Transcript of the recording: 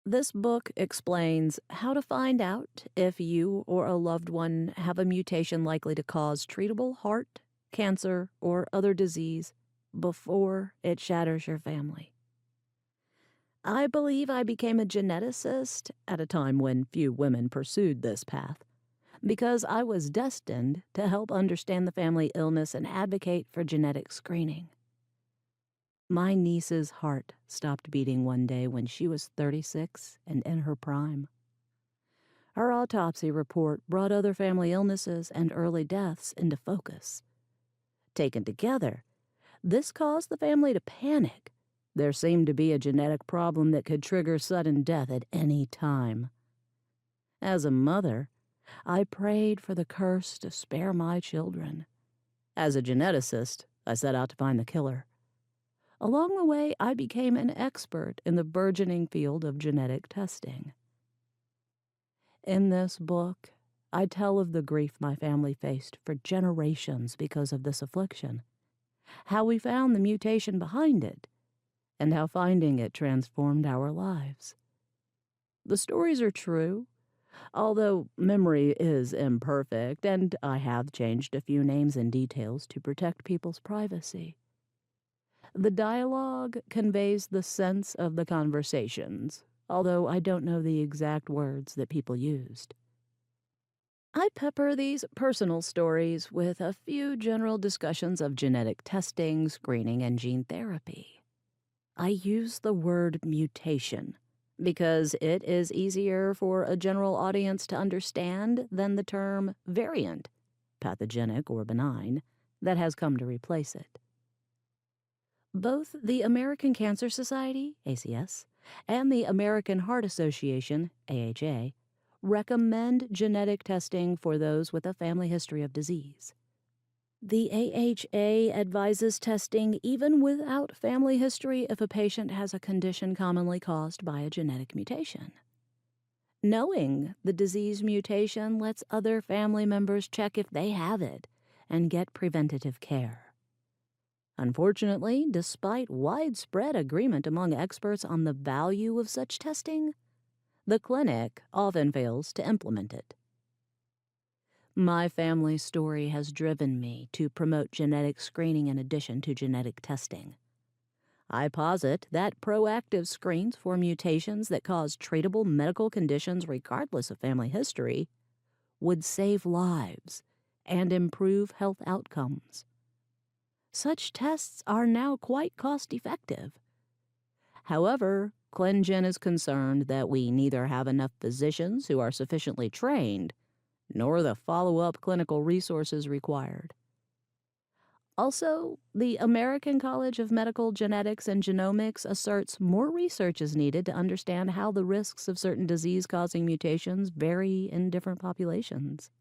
This book explains how to find out if you or a loved one have a mutation likely to cause treatable heart, cancer, or other disease before it shatters your family. I believe I became a geneticist at a time when few women pursued this path, because I was destined to help understand the family illness and advocate for genetic screening. My niece's heart stopped beating one day when she was 36 and in her prime. Her autopsy report brought other family illnesses and early deaths into focus. Taken together, this caused the family to panic. There seemed to be a genetic problem that could trigger sudden death at any time. As a mother, I prayed for the curse to spare my children. As a geneticist, I set out to find the killer. Along the way, I became an expert in the burgeoning field of genetic testing. In this book, I tell of the grief my family faced for generations because of this affliction, how we found the mutation behind it, and how finding it transformed our lives. The stories are true, although memory is imperfect, and I have changed a few names and details to protect people's privacy. The dialogue conveys the sense of the conversations, although I don't know the exact words that people used. I pepper these personal stories with a few general discussions of genetic testing, screening, and gene therapy. I use the word mutation because it is easier for a general audience to understand than the term variant, pathogenic or benign, that has come to replace it. Both the American Cancer Society, ACS, and the American Heart Association, AHA, recommend genetic testing for those with a family history of disease. The AHA advises testing even without family history if a patient has a condition commonly caused by a genetic mutation. Knowing the disease mutation lets other family members check if they have it and get preventative care. Unfortunately, despite widespread agreement among experts on the value of such testing, the clinic often fails to implement it. My family story has driven me to promote genetic screening in addition to genetic testing. I posit that proactive screens for mutations that cause treatable medical conditions regardless of family history would save lives and improve health outcomes. Such tests are now quite cost-effective. However, ClinGen is concerned that we neither have enough physicians who are sufficiently trained, nor the follow-up clinical resources required. Also, the American College of Medical Genetics and Genomics asserts more research is needed to understand how the risks of certain disease-causing mutations vary in different populations.